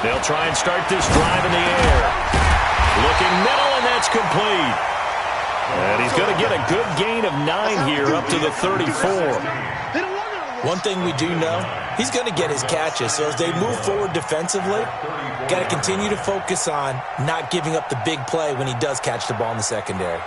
They'll try and start this drive in the air. Looking middle, and that's complete. And he's going to get a good gain of 9 here up to the 34. One thing we do know, he's going to get his catches. So as they move forward defensively, got to continue to focus on not giving up the big play when he does catch the ball in the secondary.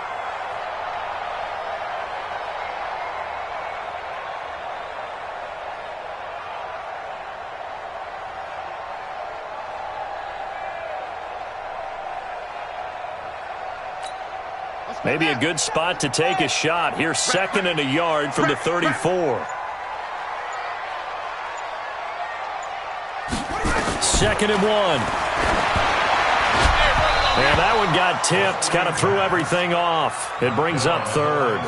Maybe a good spot to take a shot. Here's 2nd and a yard from the 34. 2nd and 1. And that one got tipped. Kind of threw everything off. It brings up 3rd.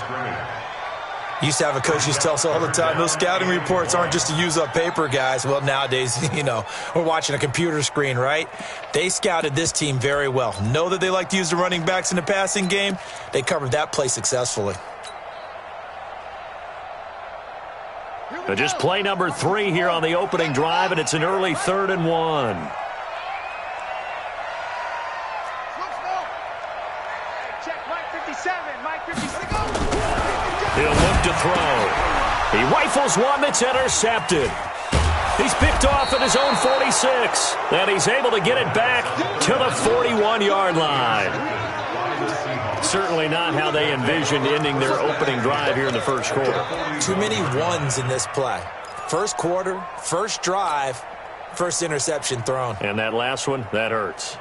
Used to have a coach used to tell us all the time, those scouting reports aren't just to use up paper, guys. Well, nowadays, we're watching a computer screen, right? They scouted this team very well. Know that they like to use the running backs in the passing game. They covered that play successfully. Just play number 3 here on the opening drive, and it's an early 3rd and 1. He'll look to throw. He rifles one that's intercepted. He's picked off at his own 46. And he's able to get it back to the 41-yard line. Certainly not how they envisioned ending their opening drive here in the first quarter. Too many ones in this play. First quarter, first drive, first interception thrown. And that last one, that hurts.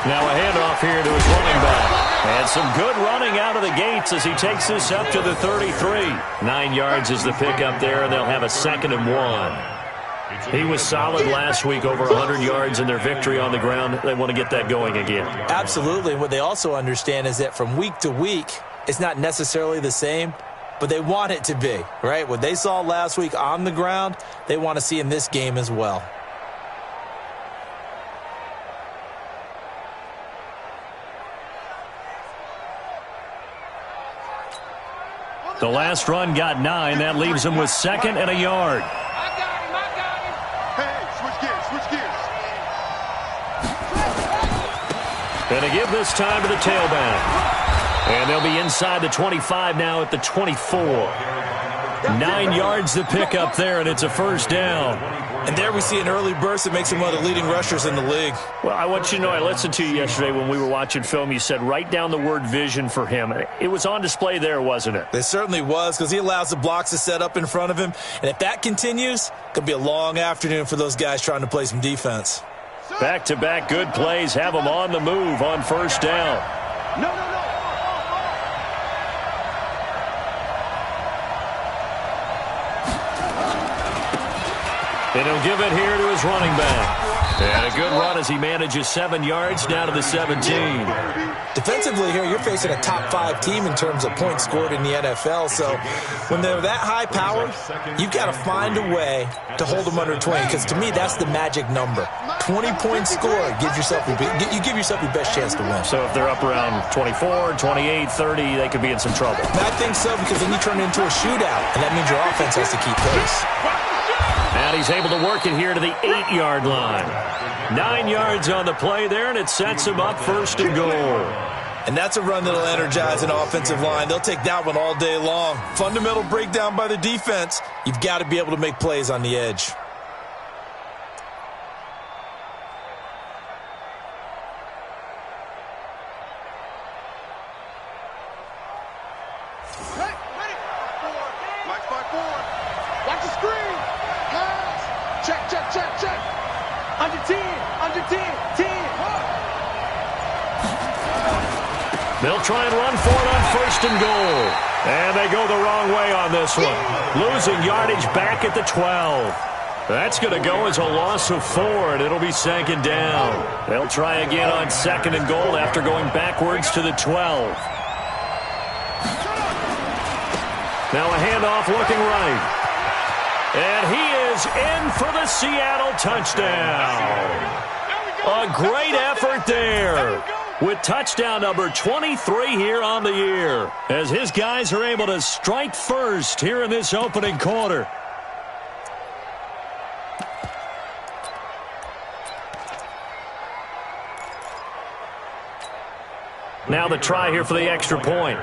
Now a handoff here to his running back. And some good running out of the gates as he takes this up to the 33. 9 yards is the pickup there, and they'll have a 2nd and 1. He was solid last week, over 100 yards in their victory on the ground. They want to get that going again. Absolutely. What they also understand is that from week to week, it's not necessarily the same, but they want it to be, right? What they saw last week on the ground, they want to see in this game as well. The last run got 9. That leaves him with 2nd and a yard. I got him. Hey, switch gears. And to give this time to the tailback. And they'll be inside the 25 now at the 24. 9 yards to pick up there, and it's a first down. And there we see an early burst that makes him one of the leading rushers in the league. Well, I want you to know, I listened to you yesterday when we were watching film. You said write down the word vision for him. It was on display there, wasn't it? It certainly was, because he allows the blocks to set up in front of him. And if that continues, it could be a long afternoon for those guys trying to play some defense. Back-to-back good plays have them on the move on first down. No. And he'll give it here to his running back. And a good run as he manages 7 yards down to the 17. Defensively here, you're facing a top-5 team in terms of points scored in the NFL. So when they're that high-powered, you've got to find a way to hold them under 20. Because to me, that's the magic number. 20 points scored, you give yourself your best chance to win. So if they're up around 24, 28, 30, they could be in some trouble. And I think so, because then you turn it into a shootout, and that means your offense has to keep pace. And he's able to work it here to the 8-yard line. 9 yards on the play there, and it sets him up 1st and goal. And that's a run that'll energize an offensive line. They'll take that one all day long. Fundamental breakdown by the defense. You've got to be able to make plays on the edge. Watch the screen. Check. Under 10. 10. They'll try and run for it on 1st and goal. And they go the wrong way on this one. Losing yardage back at the 12. That's going to go as a loss of 4, and it'll be 2nd down. They'll try again on 2nd and goal after going backwards to the 12. Now a handoff looking right. And he is in for the Seattle touchdown. A great effort there with touchdown number 23 here on the year, as his guys are able to strike first here in this opening quarter. Now the try here for the extra point.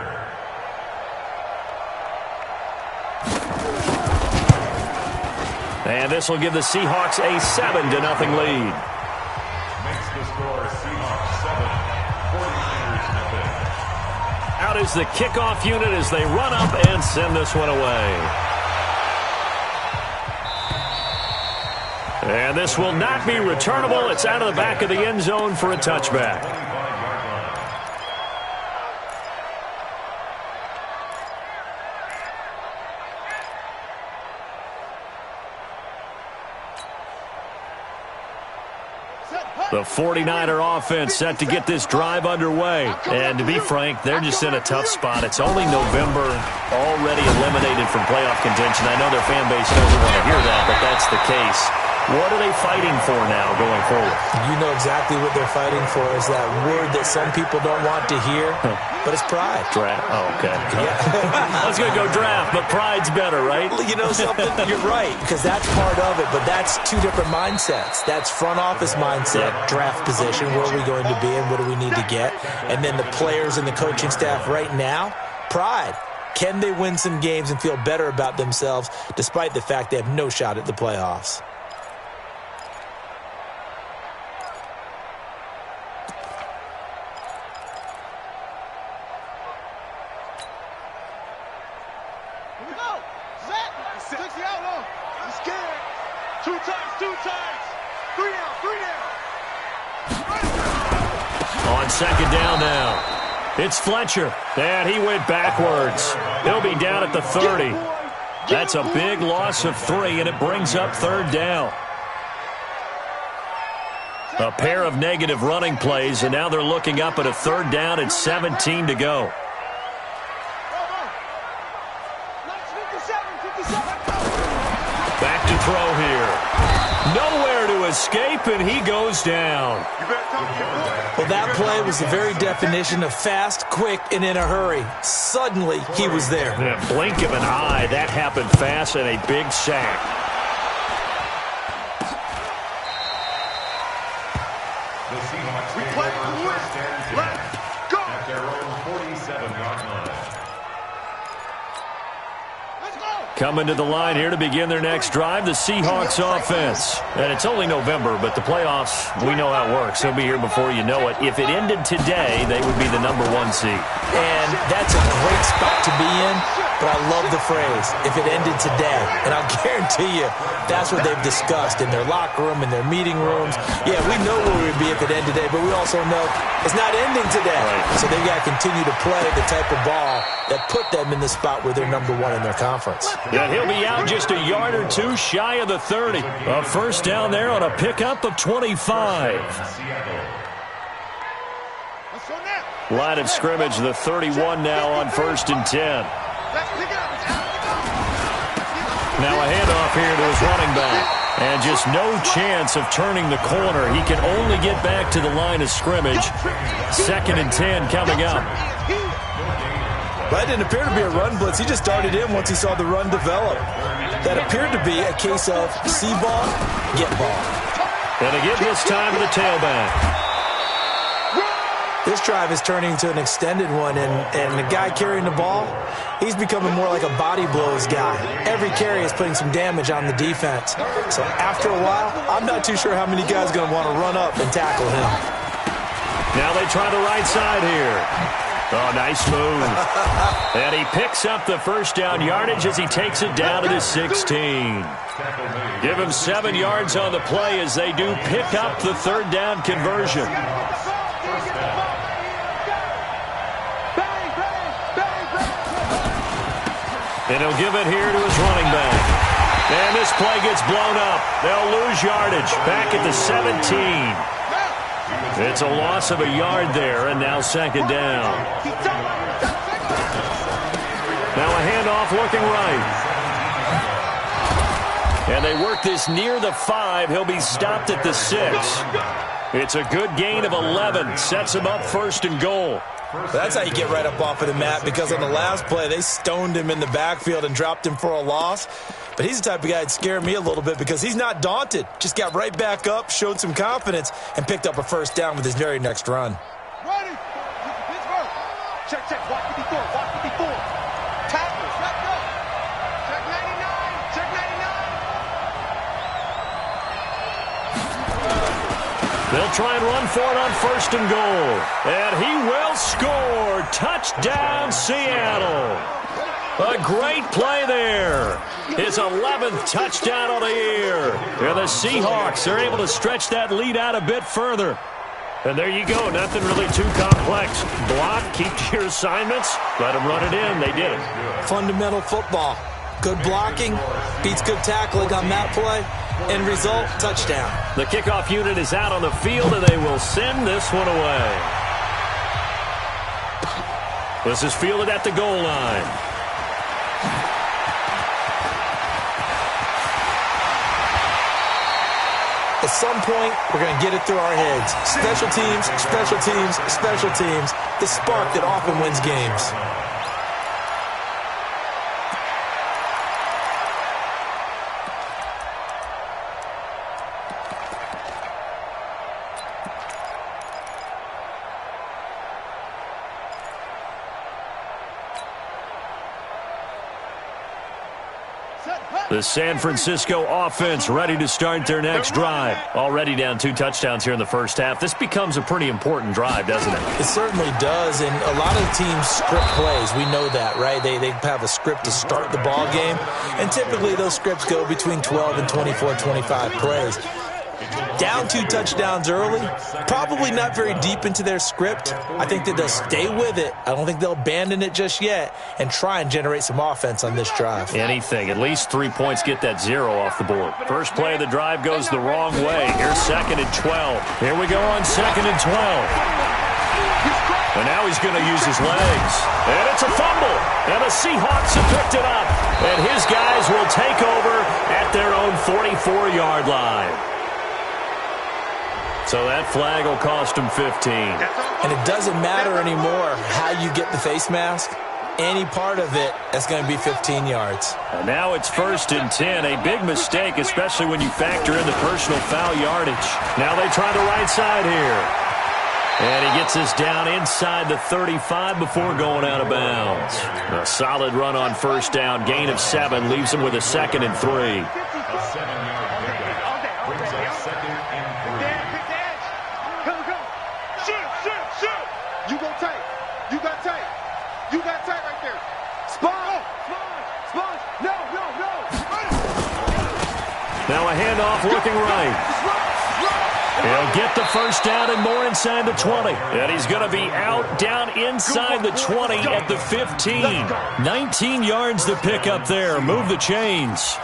And this will give the Seahawks a 7-0 lead. Makes the score Seahawks 7, 49ers nothing. Out is the kickoff unit as they run up and send this one away. And this will not be returnable. It's out of the back of the end zone for a touchback. The 49er offense set to get this drive underway. And to be frank, they're just in a tough spot. It's only November, already eliminated from playoff contention. I know their fan base doesn't want to hear that, but that's the case. What are they fighting for now going forward? You know exactly what they're fighting for is that word that some people don't want to hear, but it's pride. Draft. Oh, okay. Yeah. I was going to go draft, but pride's better, right? You know something? You're right, because that's part of it, but that's two different mindsets. That's front office mindset, draft position, where are we going to be and what do we need to get? And then the players and the coaching staff right now, pride. Can they win some games and feel better about themselves despite the fact they have no shot at the playoffs? On second down now, it's Fletcher, and he went backwards. He'll be down at the 30. That's a big loss of 3, and it brings up third down. A pair of negative running plays, and now they're looking up at a third down and 17 to go. Back to throw here. Nowhere to escape, and he goes down. Well, that play was the very definition of fast, quick, and in a hurry. Suddenly, he was there. In a blink of an eye, that happened fast, and a big sack. The Seahawks take over first and 10 at their own 47-yard line. Coming to the line here to begin their next drive, the Seahawks offense. And it's only November, but the playoffs, we know how it works. They'll be here before you know it. If it ended today, they would be the number 1 seed. And that's a great spot to be in, but I love the phrase, if it ended today. And I'll guarantee you, that's what they've discussed in their locker room, in their meeting rooms. Yeah, we know where we'd be if it ended today, but we also know it's not ending today. Right. So they've got to continue to play the type of ball that put them in the spot where they're number 1 in their conference. And he'll be out just a yard or 2 shy of the 30. A first down there on a pickup of 25. Line of scrimmage, the 31 now on first and 10. Now a handoff here to his running back. And just no chance of turning the corner. He can only get back to the line of scrimmage. Second and 10 coming up. But it didn't appear to be a run blitz. He just darted in once he saw the run develop. That appeared to be a case of see ball, get ball. And again this time to the tailback. This drive is turning into an extended one, and the guy carrying the ball, he's becoming more like a body blows guy. Every carry is putting some damage on the defense. So after a while, I'm not too sure how many guys are going to want to run up and tackle him. Now they try the right side here. Oh, nice move. And he picks up the first down yardage as he takes it down to the 16. Give him 7 yards on the play as they do pick up the third down conversion. And he'll give it here to his running back. And this play gets blown up. They'll lose yardage back at the 17. It's a loss of a yard there, and now second down. Now a handoff looking right. And they work this near the 5. He'll be stopped at the 6. It's a good gain of 11. Sets him up 1st and goal. That's how you get right up off of the mat, because on the last play, they stoned him in the backfield and dropped him for a loss. But he's the type of guy that'd scare me a little bit because he's not daunted. Just got right back up, showed some confidence, and picked up a 1st down with his very next run. Ready. Pittsburgh. Check, check. Watch 54. Watch 54. Tackles. Let's go. Check 99. Check 99. They'll try and run for it on 1st and goal. And he will score. Touchdown, Seattle. A great play there. His 11th touchdown of the year. And the Seahawks are able to stretch that lead out a bit further. And there you go. Nothing really too complex. Block, keep to your assignments, let them run it in. They did it. Fundamental football. Good blocking beats good tackling on that play. End result, touchdown. The kickoff unit is out on the field, and they will send this one away. This is fielded at the goal line. At some point, we're going to get it through our heads. Special teams, special teams, special teams. The spark that often wins games. The San Francisco offense ready to start their next drive. Already down 2 touchdowns here in the first half. This becomes a pretty important drive, doesn't it? It certainly does, and a lot of teams script plays. We know that, right? They have a script to start the ball game, and typically those scripts go between 12 and 24, 25 plays. Down 2 touchdowns early, probably not very deep into their script. I think that they'll stay with it. I don't think they'll abandon it just yet and try and generate some offense on this drive. Anything. At least 3 points, get that 0 off the board. First play of the drive goes the wrong way. Here's 2nd and 12. Here we go on 2nd and 12. And now he's going to use his legs. And it's a fumble. And the Seahawks have picked it up. And his guys will take over at their own 44-yard line. So that flag will cost him 15. And it doesn't matter anymore how you get the face mask. Any part of it is going to be 15 yards. And now it's 1st and 10. A big mistake, especially when you factor in the personal foul yardage. Now they try the right side here. And he gets this down inside the 35 before going out of bounds. A solid run on 1st down. Gain of 7 leaves him with a 2nd and 3. A 7-yard pickup brings up 2nd and 3. You go tight. You got tight. You got tight right there. Spawn. Spawn. No. Now a handoff looking right. He'll get the 1st down and more inside the 20. And he's going to be out down inside the 20 at the 15. 19 yards to pick up there. Move the chains.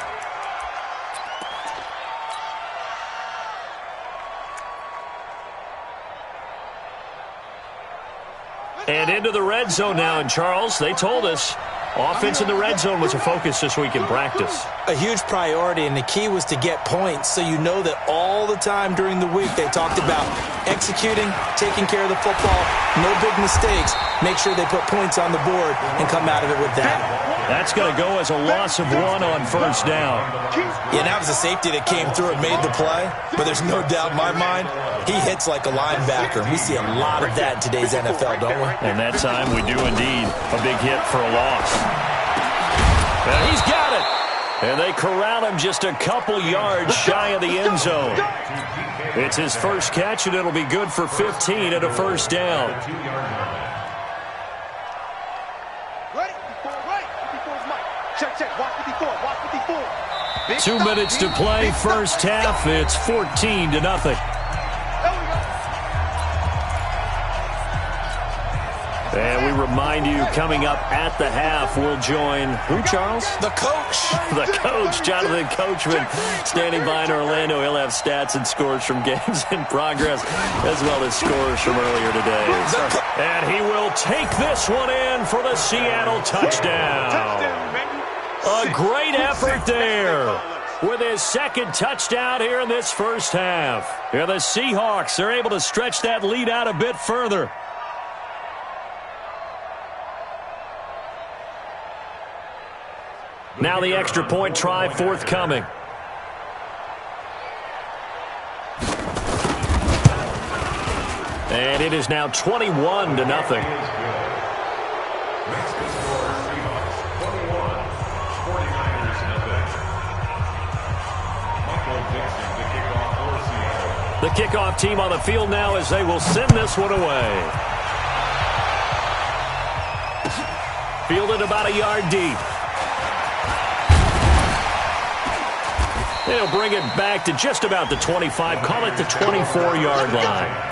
And into the red zone now. And Charles, they told us offense in the red zone was a focus this week in practice. A huge priority, and the key was to get points. So you know that all the time during the week they talked about executing, taking care of the football, no big mistakes. Make sure they put points on the board and come out of it with that. That's going to go as a loss of 1 on 1st down. Yeah, that was a safety that came through and made the play. But there's no doubt in my mind, he hits like a linebacker. We see a lot of that in today's NFL, don't we? And that time we do indeed. A big hit for a loss. And he's got it. And they corral him just a couple yards shy of the end zone. It's his first catch, and it'll be good for 15 at a 1st down. Check. Watch 54. Watch 54. 2 minutes to play, first half. It's 14-0. And we remind you, coming up at the half, we'll join who, Charles? The coach. The coach, Jonathan Coachman, standing by in Orlando. He'll have stats and scores from games in progress, as well as scores from earlier today. And he will take this one in for the Seattle touchdown. A great effort there. with his second touchdown here in this first half. Here the Seahawks are able to stretch that lead out a bit further. Now the extra point try forthcoming. And it is now 21-0. The kickoff team on the field now as they will send this one away. Fielded about a yard deep. They'll bring it back to just about the 25. Call it the 24-yard line.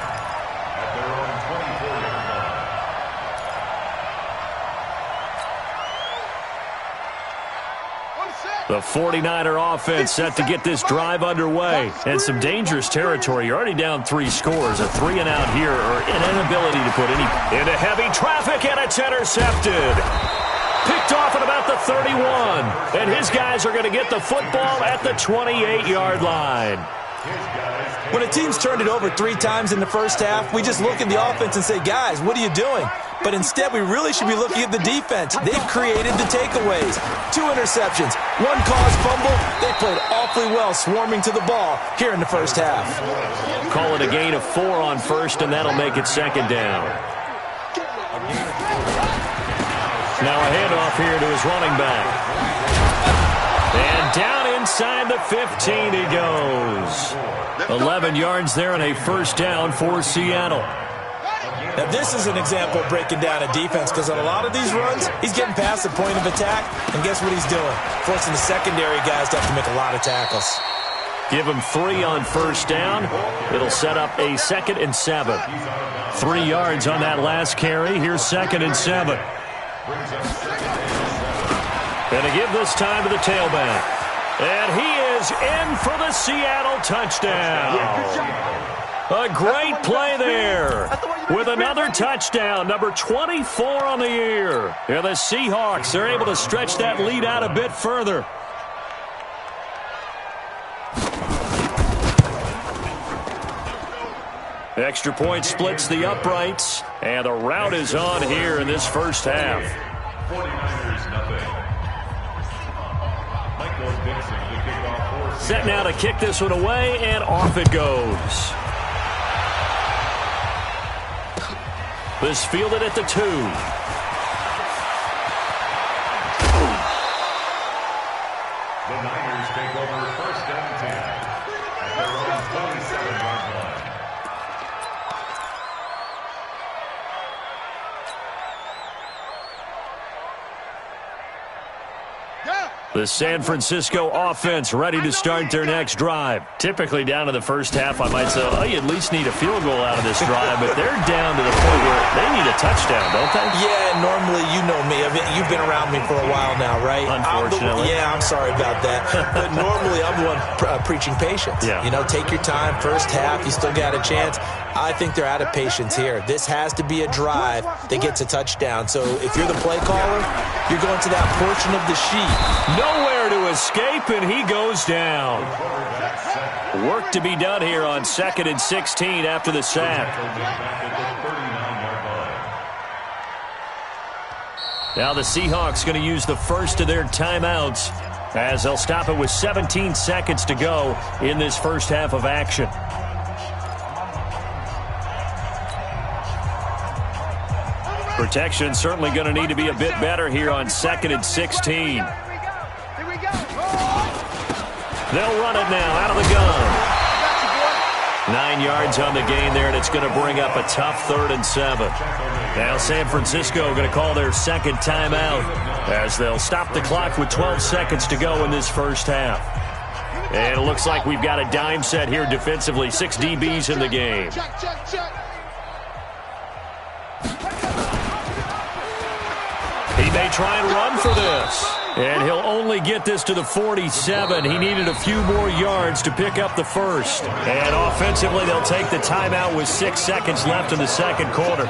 The 49er offense set to get this drive underway. And some dangerous territory. You're already down 3 scores. A 3-and-out here or an inability to put any into heavy traffic, and it's intercepted. Picked off at about the 31. And his guys are going to get the football at the 28-yard line. When a team's turned it over 3 times in the first half, we just look at the offense and say, guys, what are you doing? But instead, we really should be looking at the defense. They've created the takeaways. 2 interceptions, 1 caused fumble. They played awfully well swarming to the ball here in the first half. Call it a gain of 4 on first, and that'll make it second down. Now a handoff here to his running back. And down inside the 15 he goes. 11 yards there and a first down for Seattle. Now, this is an example of breaking down a defense because on a lot of these runs, he's getting past the point of attack, and guess what he's doing? Forcing the secondary guys to have to make a lot of tackles. Give him 3 on first down. It'll set up a 2nd and 7. 3 yards on that last carry. Here's 2nd and 7. And to give this time to the tailback. And he is in for the Seattle touchdown. A great play there with another touchdown, number 24 on the year. Yeah, the Seahawks are able to stretch that lead out a bit further. Extra point splits the uprights, and the route is on here in this first half. 49ers nothing. Set now to kick this one away, and off it goes. This fielded at the 2. The Niners take over first and 10 at their own 27-yard line. The San Francisco offense ready to start their next drive. Typically down to the first half, I might say, oh, you at least need a field goal out of this drive, but they're down to the point where they need a touchdown, don't they? Yeah, normally, you know me. You've been around me for a while now, right? Unfortunately. I'm sorry about that. But normally, I'm the one preaching patience. Yeah. You know, take your time. First half, you still got a chance. I think they're out of patience here. This has to be a drive that gets a touchdown. So if you're the play caller, you're going to that portion of the sheet. Nowhere to escape, and he goes down. Work to be done here on 2nd and 16 after the sack. Now the Seahawks going to use the first of their timeouts as they'll stop it with 17 seconds to go in this first half of action. Protection certainly going to need to be a bit better here on 2nd and 16. They'll run it now out of the gun. 9 yards on the gain there, and it's going to bring up a tough 3rd and 7. Now San Francisco going to call their second timeout as they'll stop the clock with 12 seconds to go in this first half. And it looks like we've got a dime set here defensively. 6 DBs in the game. He may try and run for this. And he'll only get this to the 47. He needed a few more yards to pick up the first. And offensively, they'll take the timeout with 6 seconds left in the second quarter.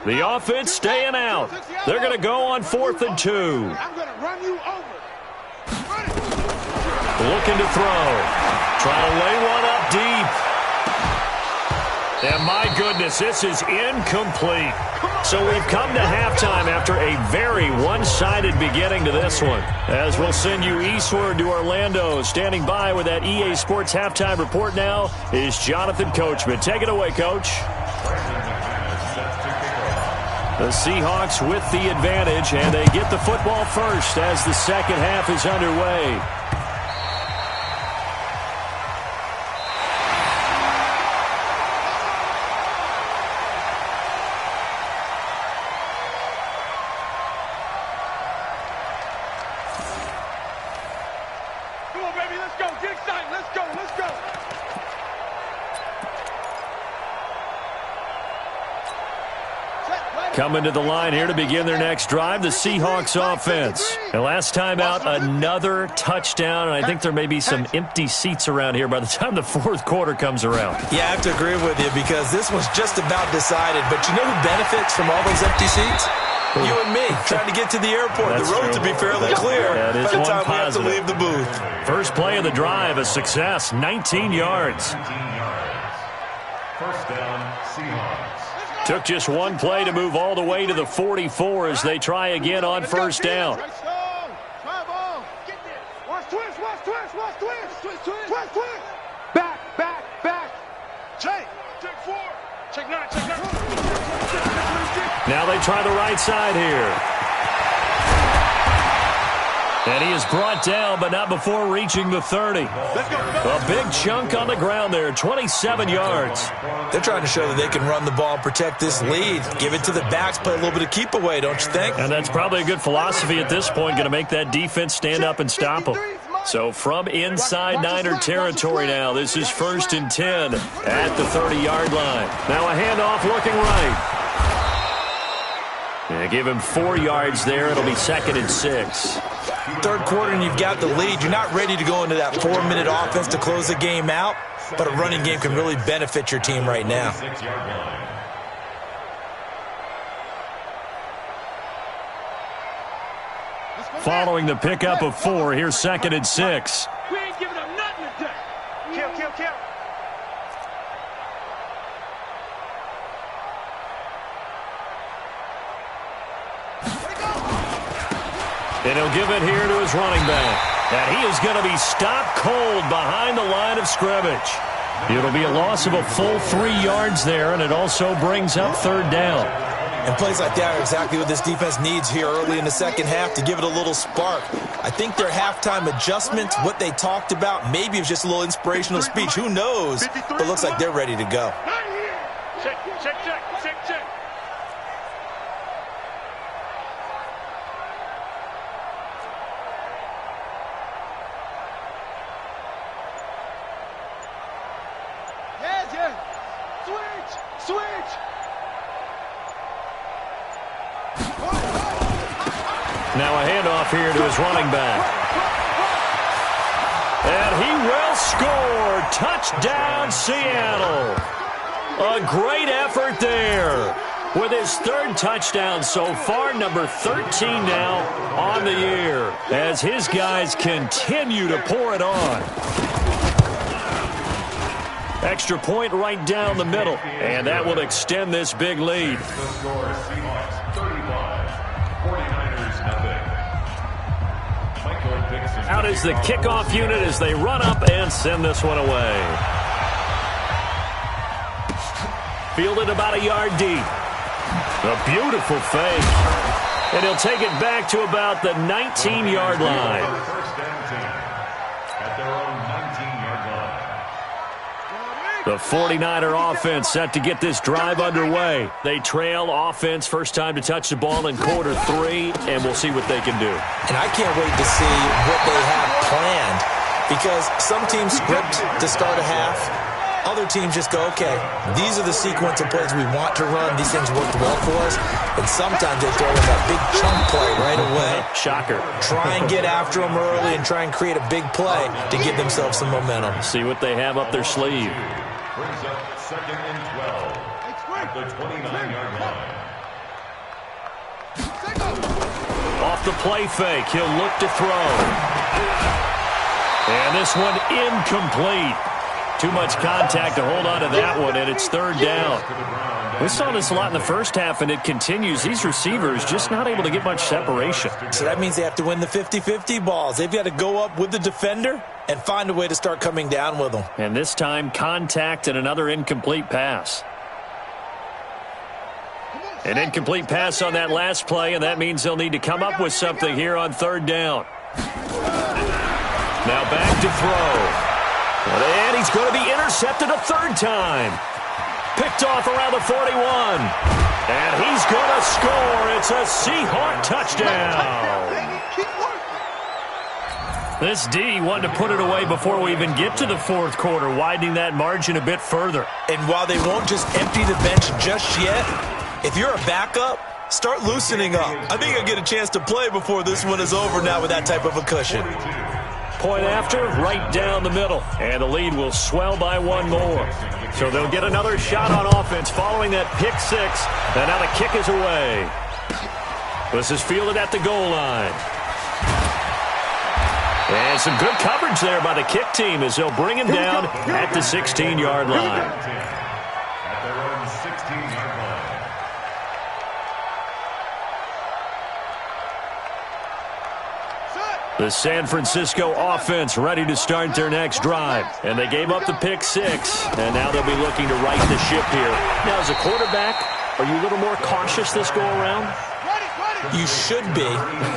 The offense staying out. They're going to go on 4th and 2. I'm going to run you over. Looking to throw. Trying to lay one up deep. And my goodness, this is incomplete. So we've come to halftime after a very one-sided beginning to this one. As we'll send you eastward to Orlando. Standing by with that EA Sports halftime report now is Jonathan Coachman. Take it away, Coach. The Seahawks with the advantage, and they get the football first as the second half is underway. Coming to the line here to begin their next drive, the Seahawks offense. And last time out, another touchdown, and I think there may be some empty seats around here by the time the fourth quarter comes around. Yeah, I have to agree with you because this was just about decided. But you know who benefits from all those empty seats? You and me, trying to get to the airport. That's the road true. to be fairly clear That is by the one time positive. we have to leave the booth. First play of the drive, a success, 19 yards. 19 yards. First down, Seahawks. Took just one play to move all the way to the 44 as they try again on first down. Watch twist. Back. Check 4. Check 9. Now they try the right side here. And he is brought down, but not before reaching the 30. A big chunk on the ground there, 27 yards. They're trying to show that they can run the ball and protect this lead. Give it to the backs, play a little bit of keep away, don't you think? And that's probably a good philosophy at this point, going to make that defense stand up and stop them. So from inside Niner territory now, this is 1st and 10 at the 30-yard line. Now a handoff looking right. Yeah, give him 4 yards there. It'll be 2nd and 6. Third quarter and you've got the lead. You're not ready to go into that 4-minute offense to close the game out, but a running game can really benefit your team right now. Following the pickup of 4, here's 2nd and 6. We ain't giving them nothing today. Kill. And he'll give it here to his running back. And he is going to be stopped cold behind the line of scrimmage. It'll be a loss of a full 3 yards there, and it also brings up 3rd down. And plays like that are exactly what this defense needs here early in the second half to give it a little spark. I think their halftime adjustments, what they talked about, maybe it was just a little inspirational speech. Who knows? But it looks like they're ready to go. Check. Yeah. Switch. Now a handoff here to his running back. And he will score. Touchdown, Seattle. A great effort there. With his 3rd touchdown so far, number 13 now on the year, as his guys continue to pour it on. Extra point right down the middle, and that will extend this big lead. The score, Seahawks 35, 49ers nothing. Michael Dixon. Out is the kickoff unit as they run up and send this one away. Fielded about a yard deep. A beautiful fake. And he'll take it back to about the 19-yard line. First down team at their own 19-yard line. The 49er offense set to get this drive underway. They trail offense first time to touch the ball in quarter 3, and we'll see what they can do. And I can't wait to see what they have planned because some teams script to start a half. Other teams just go, okay, these are the sequence of plays we want to run. These things worked well for us. And sometimes they throw in that big chunk play right away. Shocker. Try and get after them early and try and create a big play to give themselves some momentum. See what they have up their sleeve. Brings up 2nd and 12 at the 29-yard line. off the play fake. He'll look to throw. And this one incomplete. Too much contact to hold on to that one, and it's third down. We saw this a lot in the first half, and it continues. These receivers just not able to get much separation. So that means they have to win the 50-50 balls. They've got to go up with the defender and find a way to start coming down with them. And this time, contact and another incomplete pass. An incomplete pass on that last play, and that means they'll need to come up with something here on third down. Now back to throw. And he's going to be intercepted a third time. Picked off around the 41. And he's going to score. It's a Seahawk touchdown. This D wanted to put it away before we even get to the fourth quarter, widening that margin a bit further. And while they won't just empty the bench just yet, if you're a backup, start loosening up. I think you'll get a chance to play before this one is over now with that type of a cushion. Point after, right down the middle. And the lead will swell by one more. So they'll get another shot on offense following that pick six. And now the kick is away. This is fielded at the goal line. And some good coverage there by the kick team as they'll bring him down at the 16-yard line. At their own 16-yard line. The San Francisco offense ready to start their next drive. And they gave up the pick six, and now they'll be looking to right the ship here. Now, as a quarterback, are you a little more cautious this go-around? You should be,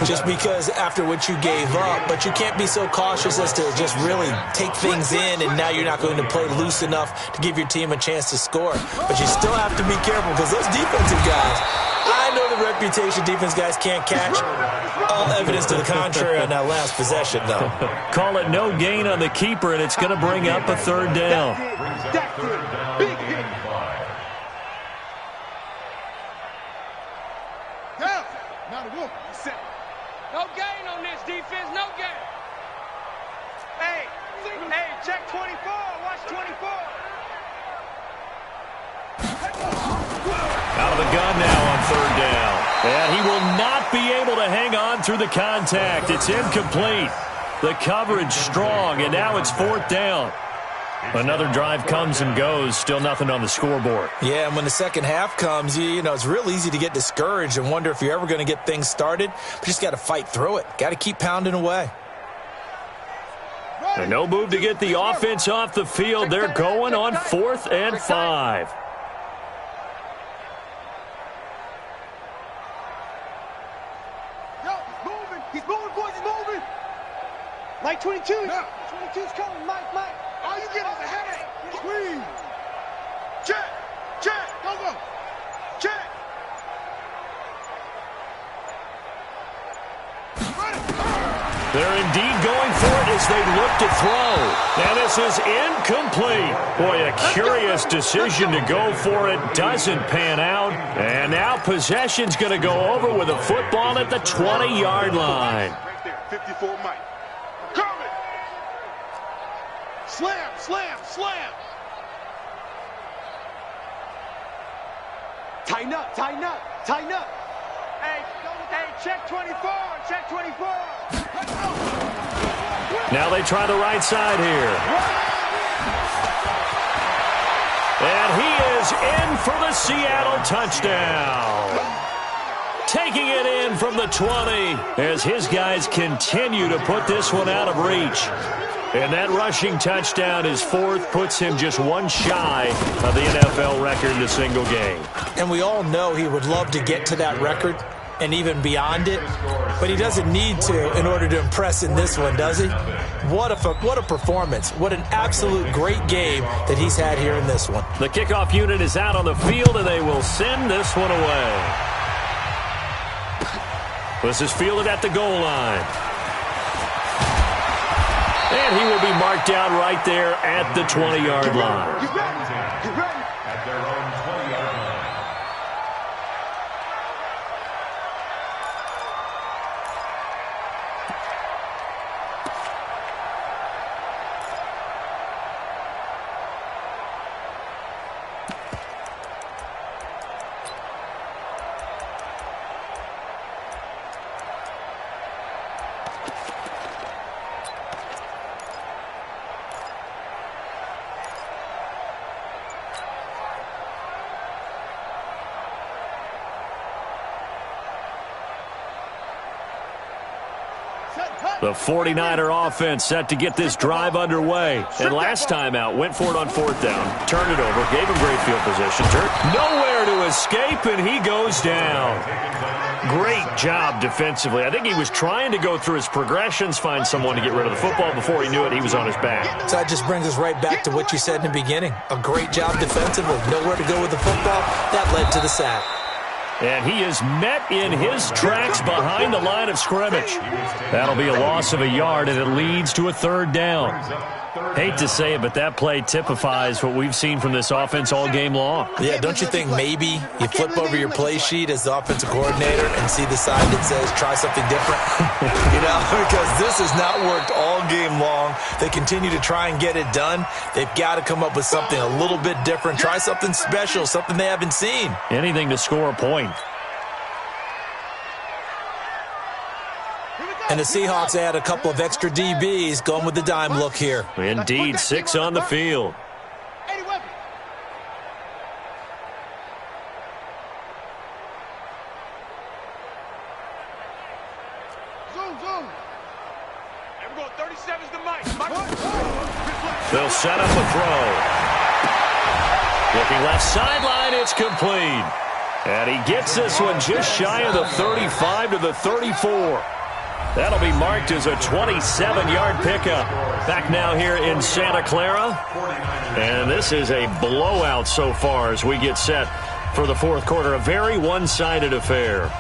just because after what you gave up, but you can't be so cautious as to just really take things in, and now you're not going to play loose enough to give your team a chance to score. But you still have to be careful because those defensive guys, I know the reputation defense guys can't catch. All evidence to the contrary on that last possession, though. Call it no gain on the keeper, and it's going to bring up a third down. Big hit. Not a wolf. No gain on this defense. No gain. Hey, check 24. Watch 24. Out of the gun now on third down. And he will not be able to hang on through the contact. It's incomplete. The coverage strong, and now it's fourth down. Another drive comes and goes. Still nothing on the scoreboard. Yeah, and when the second half comes, you know, it's real easy to get discouraged and wonder if you're ever going to get things started. But you just got to fight through it. Got to keep pounding away. And no move to get the offense off the field. They're going on 4th and 5. He's moving, boys. He's moving. Mike 22. 22's coming. Mike. All you get is a headache. Squeeze. Check. Go. Check. They're indeed going for it as they look to throw. And this is incomplete. Boy, a curious decision to go for it. Doesn't pan out. And now possession's going to go over with a football at the 20-yard line. Right there. 54 Mike. Coming. Slam. Tighten up. Hey, check 24. Check 24. Now they try the right side here. And he is in for the Seattle touchdown. Taking it in from the 20 as his guys continue to put this one out of reach. And that rushing touchdown, his fourth, puts him just one shy of the NFL record in a single game. And we all know he would love to get to that record and even beyond it, but he doesn't need to in order to impress in this one, does he? What a performance. What an absolute great game that he's had here in this one. The kickoff unit is out on the field, and they will send this one away. This is fielded at the goal line. And he will be marked down right there at the 20-yard line. Get ready. At their own 20-yard line. The 49er offense set to get this drive underway. And last time out, went for it on fourth down, turned it over, gave him great field position, nowhere to escape, and he goes down. Great job defensively. I think he was trying to go through his progressions, find someone to get rid of the football. Before he knew it, he was on his back. So that just brings us right back to what you said in the beginning. A great job defensively. Nowhere to go with the football. That led to the sack. And he is met in his tracks behind the line of scrimmage. That'll be a loss of a yard, and it leads to a third down. Hate to say it, but that play typifies what we've seen from this offense all game long. Yeah, don't you think maybe you flip over your play sheet as the offensive coordinator and see the side that says try something different? Because this has not worked all game long. They continue to try and get it done. They've got to come up with something a little bit different. Try something special, something they haven't seen. Anything to score a point. And the Seahawks add a couple of extra DBs going with the dime look here. Indeed, 6 on the field. They'll set up a throw. Looking left sideline, it's complete. And he gets this one just shy of the 35 to the 34. That'll be marked as a 27-yard pickup. Back now here in Santa Clara. And this is a blowout so far as we get set for the fourth quarter. A very one-sided affair.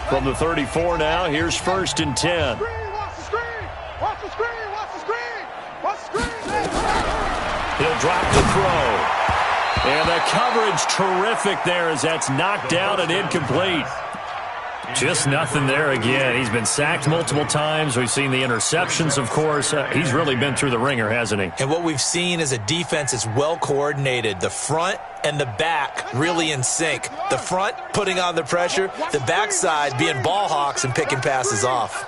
From the 34 now, here's 1st and 10. He'll drop the throw. And the coverage terrific there as that's knocked down and incomplete. Just nothing there again. He's been sacked multiple times. We've seen the interceptions, of course. He's really been through the ringer, hasn't he? And what we've seen is a defense that's well coordinated. The front and the back really in sync. The front putting on the pressure, the backside being ball hawks and picking passes off.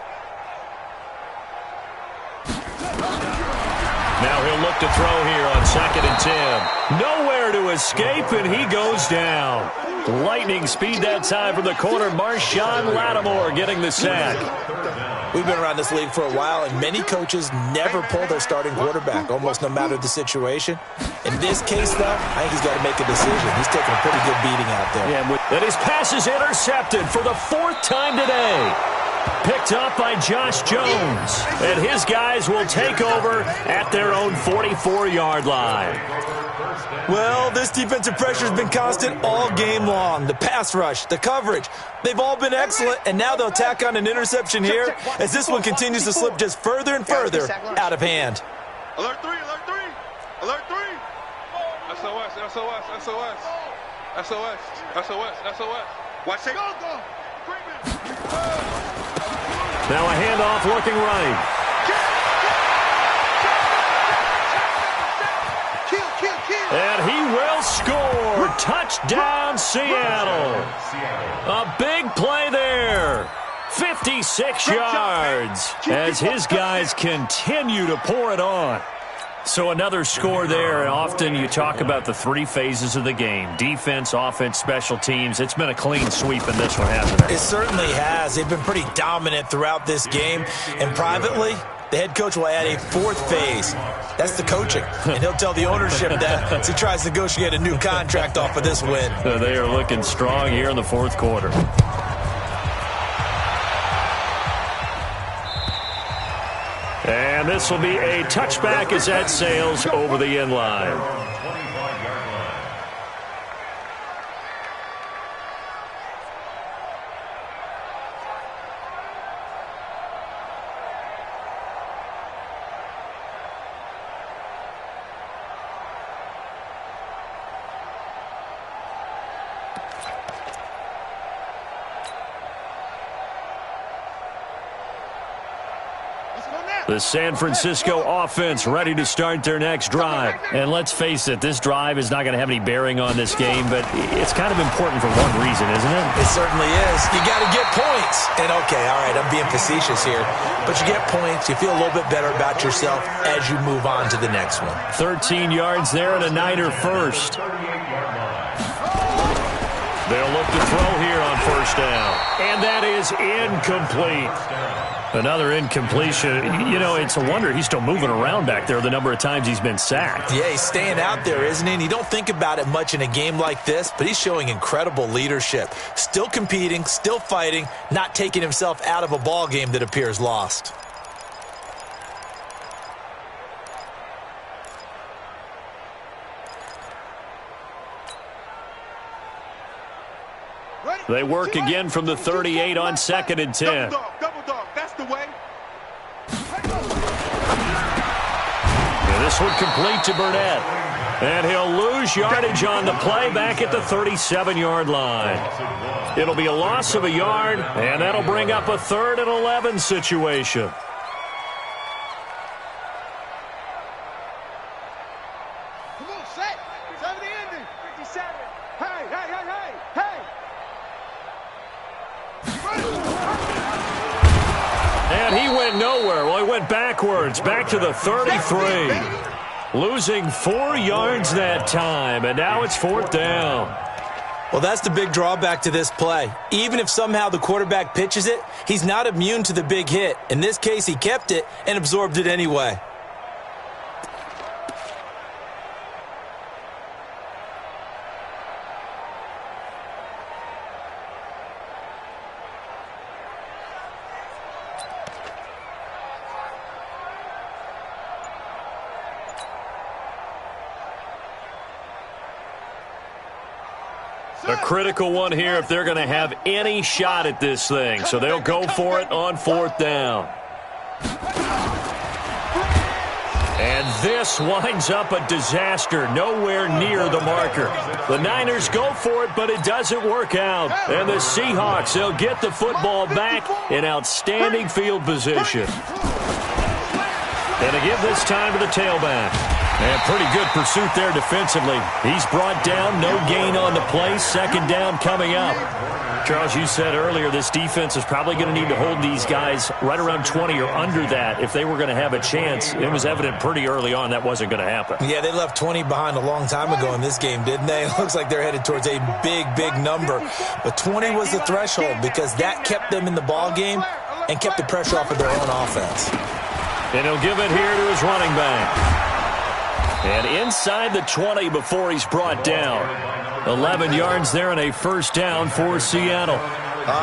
Now he'll look to throw here on 2nd and 10. Nowhere to escape, and he goes down. Lightning speed that time from the corner. Marshawn Lattimore getting the sack. We've been around this league for a while, and many coaches never pull their starting quarterback, almost no matter the situation. In this case, though, I think he's got to make a decision. He's taking a pretty good beating out there. Yeah, and his pass is intercepted for the 4th time today. Picked up by Josh Jones. And his guys will take over at their own 44-yard line. Well, this defensive pressure has been constant all game long. The pass rush, the coverage, they've all been excellent, and now they'll tack on an interception here as this one continues to slip just further and further out of hand. Alert 3, alert 3, alert 3. SOS, SOS, SOS, SOS, SOS, SOS. Watch it. Now a handoff looking right. And he will score. Touchdown, Seattle. A big play there. 56 yards as his guys continue to pour it on. So another score there, and often you talk about the 3 phases of the game. Defense, offense, special teams. It's been a clean sweep in this one, hasn't it? It certainly has. They've been pretty dominant throughout this game. And privately, the head coach will add a 4th phase. That's the coaching. And he'll tell the ownership that as he tries to negotiate a new contract off of this win. They are looking strong here in the 4th quarter. And this will be a touchback as that sails over the end line. The San Francisco offense ready to start their next drive. And let's face it, this drive is not going to have any bearing on this game, but it's kind of important for one reason, isn't it? It certainly is. You got to get points. And, okay, all right, I'm being facetious here. But you get points. You feel a little bit better about yourself as you move on to the next one. 13 yards there and a Niner first. They'll look to throw here on first down. And that is incomplete. Another incompletion. You know, it's a wonder he's still moving around back there the number of times he's been sacked. Yeah, he's staying out there, isn't he? And you don't think about it much in a game like this, but he's showing incredible leadership. Still competing, still fighting, not taking himself out of a ball game that appears lost. They work again from the 38 on 2nd and 10. Double dog. That's the way. And this one complete to Burnett. And he'll lose yardage on the play back at the 37-yard line. It'll be a loss of a yard, and that'll bring up a 3rd and 11 situation. Come on, set. 70 ending. 57. Hey, hey, hey, hey, hey. And he went nowhere. Well, he went backwards, back to the 33. Losing 4 yards that time, and now it's 4th down. Well, that's the big drawback to this play. Even if somehow the quarterback pitches it, he's not immune to the big hit. In this case, he kept it and absorbed it anyway. A critical one here if they're going to have any shot at this thing. So they'll go for it on 4th down. And this winds up a disaster. Nowhere near the marker. The Niners go for it, but it doesn't work out. And the Seahawks, they'll get the football back in outstanding field position. And to give this time to the tailback. And pretty good pursuit there defensively. He's brought down, no gain on the play. 2nd down coming up. Charles, you said earlier this defense is probably going to need to hold these guys right around 20 or under that if they were going to have a chance. It was evident pretty early on that wasn't going to happen. Yeah, they left 20 behind a long time ago in this game, didn't they? It looks like they're headed towards a big, big number. But 20 was the threshold because that kept them in the ball game and kept the pressure off of their own offense. And he'll give it here to his running back. And inside the 20 before he's brought down. 11 yards there and a 1st down for Seattle.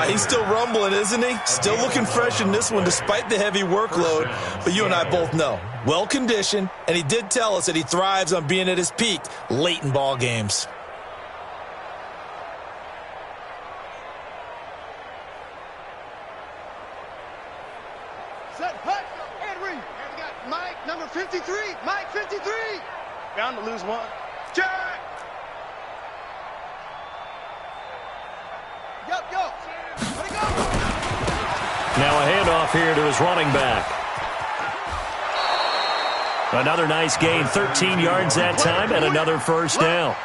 He's still rumbling, isn't he? Still looking fresh in this one despite the heavy workload. But you and I both know, well-conditioned, and he did tell us that he thrives on being at his peak late in ball games. Set, hut, and read. And we got Mike, number 53. Mike, 53. Bound to lose one. Jack. Yup, yup. Let it go. Now a handoff here to his running back. Another nice gain, 13 yards that time, and another 1st down.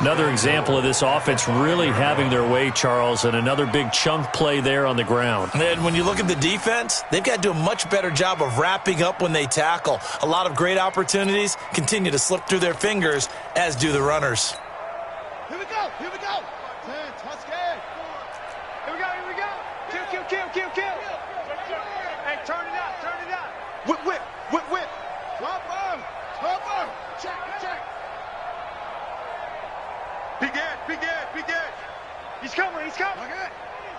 Another example of this offense really having their way, Charles, and another big chunk play there on the ground. And when you look at the defense, they've got to do a much better job of wrapping up when they tackle. A lot of great opportunities continue to slip through their fingers, as do the runners. Here we go. Here we go. 10, Tuscan. Here we go. Here we go. Kill, kill, kill, kill, kill. Hey, turn it out. Turn it out. Whip, whip, whip, whip. Cover. Cover. Check, check. Big Ed, Big Ed, Big Ed. He's coming, he's coming. Okay.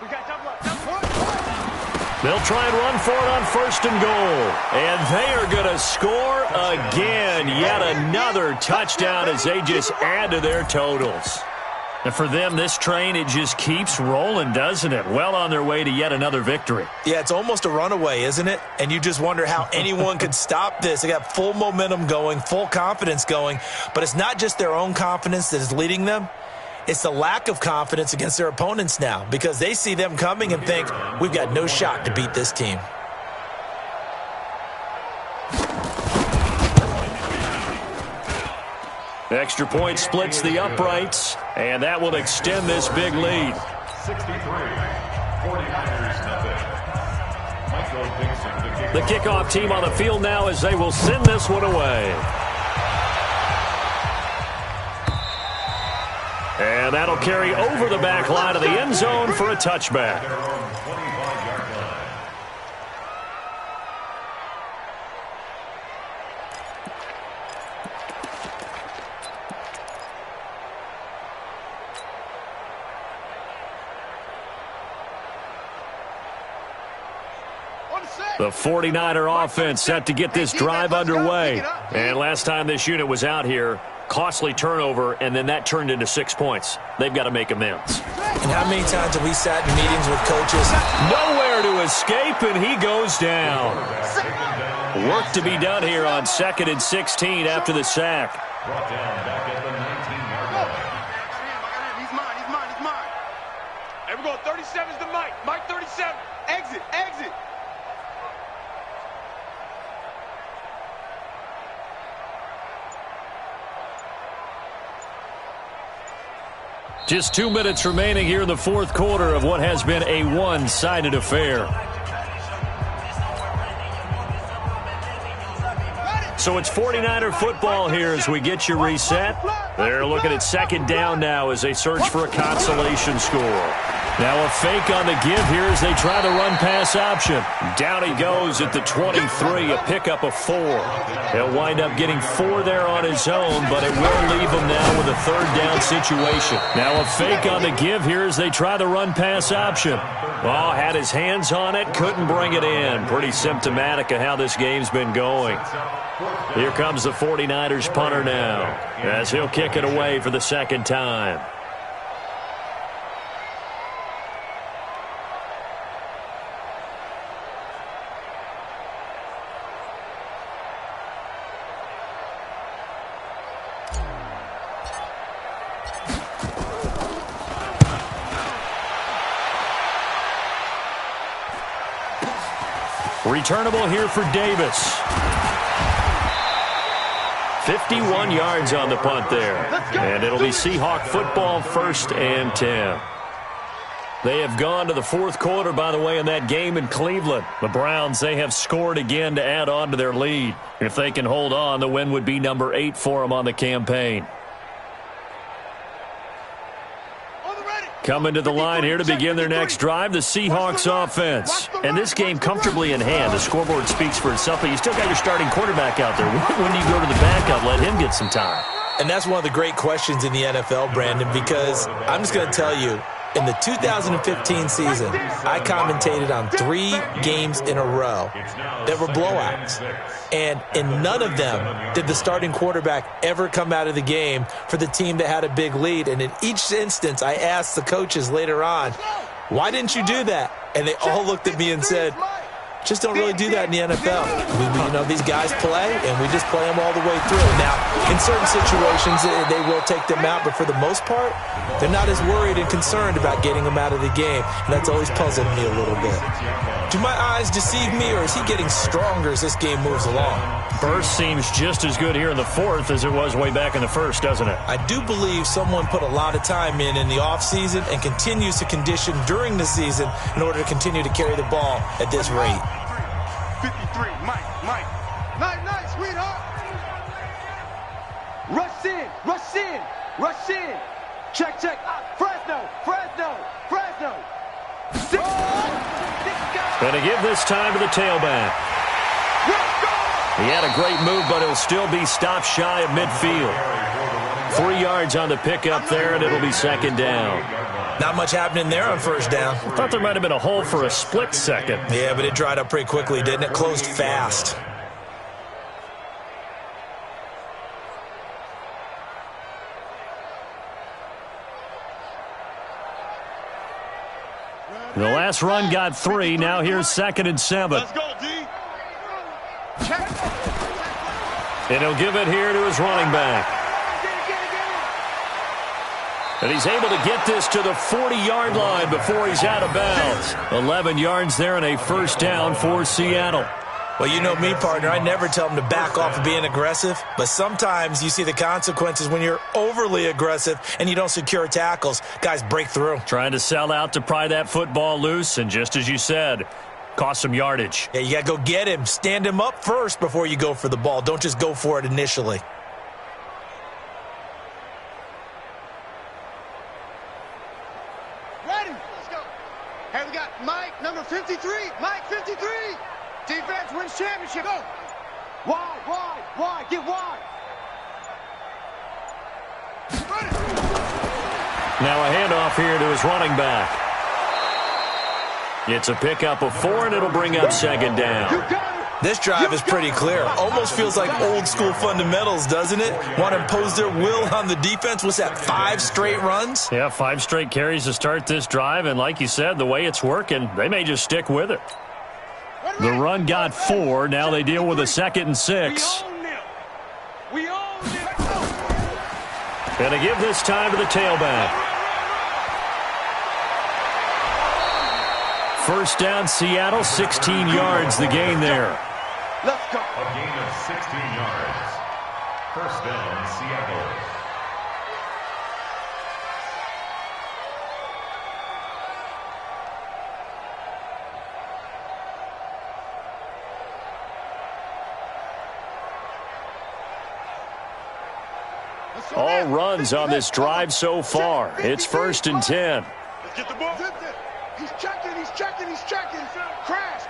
We got double up, double up. They'll try and run for it on 1st and goal. And they are going to score again. Yet another touchdown as they just add to their totals. And for them, this train, it just keeps rolling, doesn't it? Well on their way to yet another victory. Yeah, it's almost a runaway, isn't it? And you just wonder how anyone could stop this. They got full momentum going, full confidence going. But it's not just their own confidence that is leading them. It's the lack of confidence against their opponents now because they see them coming and think, we've got no shot to beat this team. Extra point splits the uprights, and that will extend this big lead. 63, 49ers nothing. The kickoff team on the field now as they will send this one away. And that'll carry over the back line of the end zone for a touchback. The 49er offense set to get this drive underway. And last time this unit was out here, costly turnover, and then that turned into 6 points. They've got to make amends. And how many times have we sat in meetings with coaches? Nowhere to escape, and he goes down. Work to be done here on 2nd and 16 after the sack. Brought down back at the 19-yard line. He's mine. Hey, we're going 37's to Mike. Mike 37. Exit. Just 2 minutes remaining here in the fourth quarter of what has been a one-sided affair. So it's 49er football here as we get you reset. They're looking at second down now as they search for a consolation score. Now a fake on the give here as they try the run-pass option. Down he goes at the 23, a pickup of 4. He'll wind up getting 4 there on his own, but it will leave him now with a third down situation. Now a fake on the give here as they try the run-pass option. Oh, had his hands on it, couldn't bring it in. Pretty symptomatic of how this game's been going. Here comes the 49ers punter now as he'll kick it away for the second time. Returnable here for Davis. 51 yards on the punt there. And it'll be Seahawk football, 1st and 10. They have gone to the fourth quarter, by the way, in that game in Cleveland. The Browns, they have scored again to add on to their lead. If they can hold on, the win would be number 8 for them on the campaign. Coming to the line here to begin their next drive, the Seahawks offense. And this game comfortably in hand. The scoreboard speaks for itself, but you still got your starting quarterback out there. When do you go to the backup? Let him get some time. And that's one of the great questions in the NFL, Brandon, because I'm just going to tell you, in the 2015 season, I commentated on 3 games in a row that were blowouts. And in none of them did the starting quarterback ever come out of the game for the team that had a big lead. And in each instance, I asked the coaches later on, why didn't you do that? And they all looked at me and said, just don't really do that in the NFL. These guys play, and we just play them all the way through. Now, in certain situations, they will take them out, but for the most part, they're not as worried and concerned about getting them out of the game, and that's always puzzled me a little bit. Do my eyes deceive me, or is he getting stronger as this game moves along? Burst seems just as good here in the fourth as it was way back in the first, doesn't it? I do believe someone put a lot of time in the offseason and continues to condition during the season in order to continue to carry the ball at this rate. 53, Mike. Night, sweetheart. Rush in. Check. Fresno. Going to give this time to the tailback. He had a great move, but he'll still be stopped shy of midfield. 3 yards on the pickup there, and it'll be second down. Not much happening there on first down. I thought there might have been a hole for a split second. Yeah, but it dried up pretty quickly, didn't it? Closed fast. The last run got 3. Now here's 2nd and 7. Let's go, D. And he'll give it here to his running back. And he's able to get this to the 40-yard line before he's out of bounds. 11 yards there and a first down for Seattle. Well, you know me, partner. I never tell them to back off of being aggressive, but sometimes you see the consequences when you're overly aggressive and you don't secure tackles. Guys break through. Trying to sell out to pry that football loose, and just as you said, cost some yardage. Yeah, you got to go get him. Stand him up first before you go for the ball. Don't just go for it initially. Ready? Let's go. Hey, we got Mike, number 53. Mike, 53. Defense wins championship. Go. Wide. Get wide. Now a handoff here to his running back. It's a pickup of 4, and it'll bring up second down. This drive is pretty clear. Almost feels like old school fundamentals, doesn't it? Want to impose their will on the defense. What's that, 5 straight runs? Yeah, 5 straight carries to start this drive, and like you said, the way it's working, they may just stick with it. The run got 4. Now they deal with a 2nd and 6. We own them. And to give this time to the tailback. First down, Seattle, 16 yards, the gain there. Let's go. A gain of 16 yards. First down, Seattle. All runs on this drive so far. It's 1st and 10. Let's get the ball. He's checking. Crash.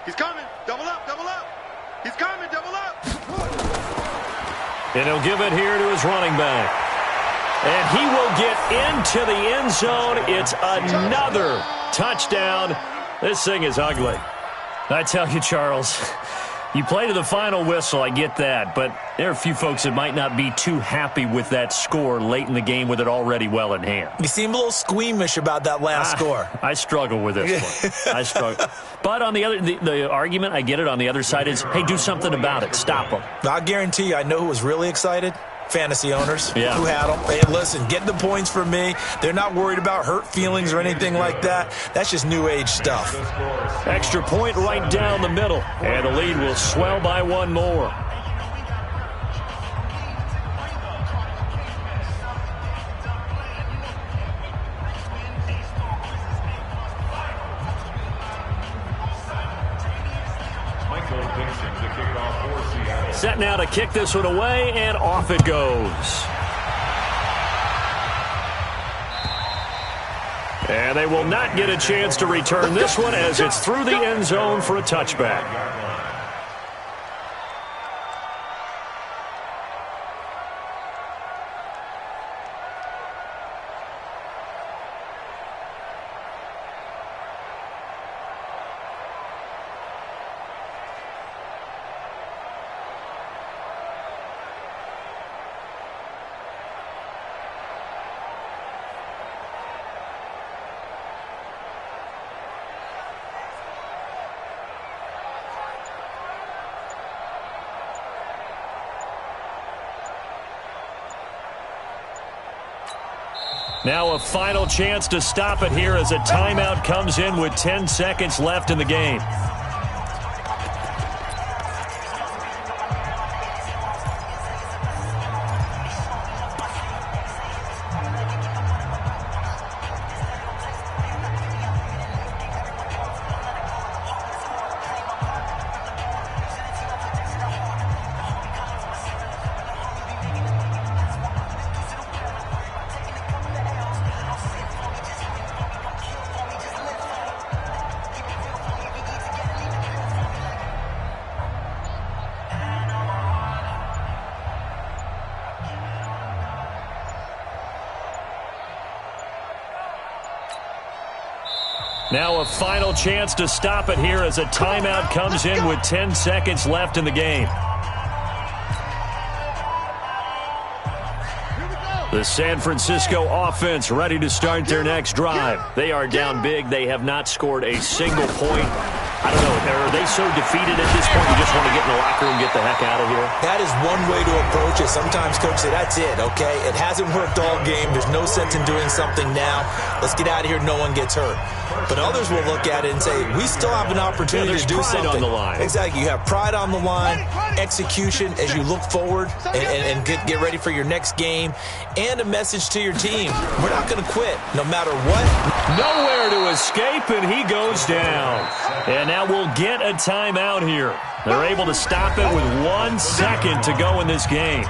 He's coming. Double up. He's coming. Double up. And he'll give it here to his running back. And he will get into the end zone. It's another touchdown. This thing is ugly. I tell you, Charles, you play to the final whistle, I get that, but there are a few folks that might not be too happy with that score late in the game with it already well in hand. You seem a little squeamish about that last score. I struggle with this one. I struggle. But on the argument, I get it, on the other side is, hey, do something about it. Stop them. I guarantee you, I know who was really excited. Fantasy owners who had them. Hey, listen, get the points for me. They're not worried about hurt feelings or anything like that. That's just new age stuff. Extra point right down the middle. And the lead will swell by 1 more. Set now to kick this one away, and off it goes. And they will not get a chance to return this one as it's through the end zone for a touchback. Now a final chance to stop it here as a timeout comes in with 10 seconds left in the game. Now a final chance to stop it here as a timeout comes in with 10 seconds left in the game. The San Francisco offense ready to start their next drive. They are down big. They have not scored a single point. I don't know. Are they so defeated at this point you just want to get in the locker room and get the heck out of here? That is one way to approach it. Sometimes coaches say, that's it, okay? It hasn't worked all game. There's no sense in doing something now. Let's get out of here. No one gets hurt. but others will look at it and say, we still have an opportunity to do something. On the line. Exactly. You have pride on the line, execution as you look forward and get ready for your next game, and a message to your team. We're not going to quit no matter what. Nowhere to escape, and he goes down. And now we'll get a timeout here. They're able to stop it with 1 second to go in this game.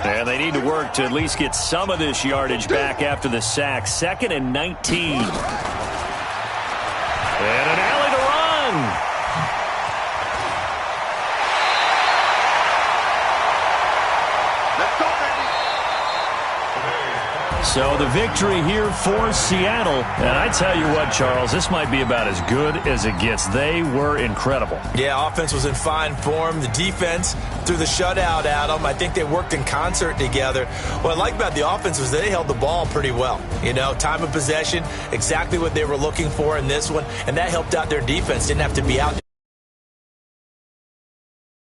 And they need to work to at least get some of this yardage back after the sack. 2nd and 19. And an alley to run. Let's go, baby. So the victory here for Seattle. And I tell you what, Charles, this might be about as good as it gets. They were incredible. Yeah, offense was in fine form. The defense threw the shutout at them. I think they worked in concert together. What I like about the offense was they held the ball pretty well. You know, time of possession, exactly what they were looking for in this one, and that helped out their defense. Didn't have to be out